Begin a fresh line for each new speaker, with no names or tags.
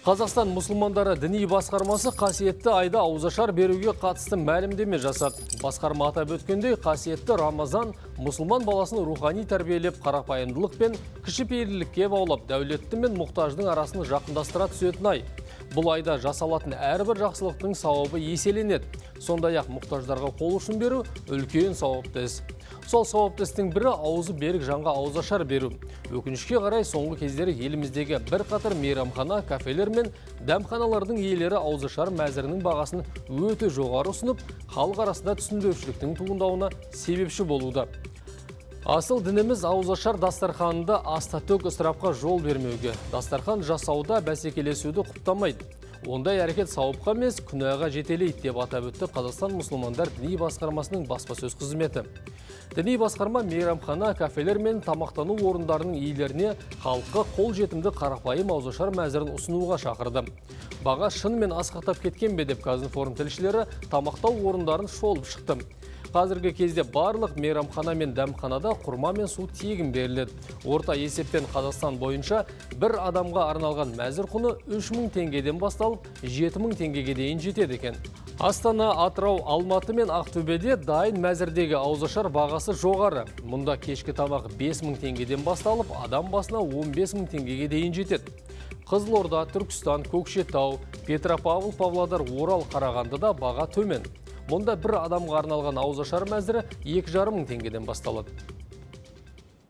Қазақстан мұсылмандары діни басқармасы қасиетті айда ауызашар беруге қатысты мәлімдеме жасады. Басқарма атап өткендей, қасиетті Рамазан мұсылман баласын рухани тәрбиелеп, қарапайымдылық пен кішіпейілділікке баулап, дәулетті мен мұқтаждың арасын жақындастыра түсетін ай. Бұл айда жасалатын әрбір жақсылықтың сауабы еселенеді. Сондай-ақ мұқтаждарға қол ұшын беру үлкен сауапты іс. Сол сауапты істің бірі аузы берік жанға ауызашар беру. Өкінішке қарай соңғы кездері еліміздегі бір қатар мейрамхана, кафелер мен дәмханалардың иелері ауызашар мәзірінің бағасын өте жоғары ұсынып, халық арасында түсінбеушіліктің туындауына себепші болуда. Асыл дініміз ауызашар дастарханында аста-төк ысырапқа жол бермеуге, дастархан жасауда бәсекелесуді құптамайды. Ондай әрекет сауапқа емес, күнәға жетелейді деп атап өтті Қазақстан мұсылмандар діни басқармасының баспасөз қызметі. Діни басқарма мейрамхана, кафелер мен тамақтану орындарының иелеріне халыққа қол жетімді қарапайым ауызашар мәзірін ұсынуға шақырды. Баға шынымен асқақтап кеткен бе деп Казинформ тілшілері тамақтау орындарын шолып шықты. Қазіргі кезде барлық мейрамхана мен дәмханада құрма мен су тегін беріледі. Орта есеппен Қазақстан бойынша бір адамға арналған мәзір құны 3000 теңгеден басталып, 7000 теңгеге дейін жетеді екен. Астана, Атырау, Алматы мен Ақтөбеде дайын мәзірдегі ауызашар бағасы жоғары. Мұнда кешкі тамақ 5000 теңгеден басталып, адам басына 15000 теңгеге дейін жетеді. Қызылорда, Түркістан, Көкшетау, Петропавл, Павлодар, Орал, Қарағандыда баға төмен. Мұнда бір адамға арналған ауызашар мәзірі 2500 теңгеден басталады.